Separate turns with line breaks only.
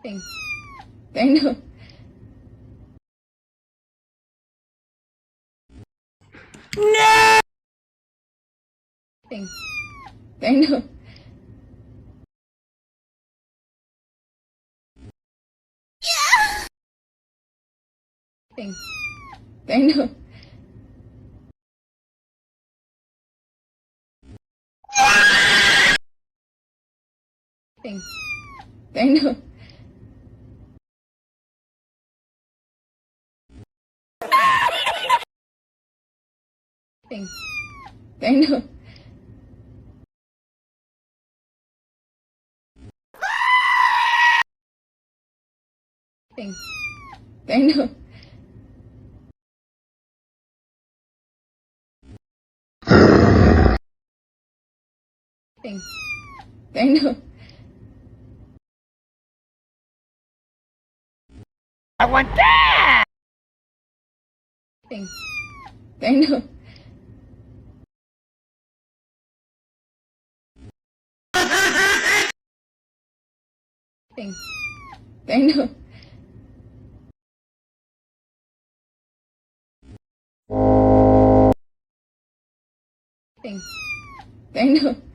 Đánh. Đánh được. Đánh. Đánh được. Đánh. Đánh được. Đánh. Đánh được. Đánh. Đánh được. Đánh. Đánh được. Đánh. Đánh được.
¡Aguantá!
Đánh. Đánh được. Đánh. Đánh được. Đánh. Đánh được.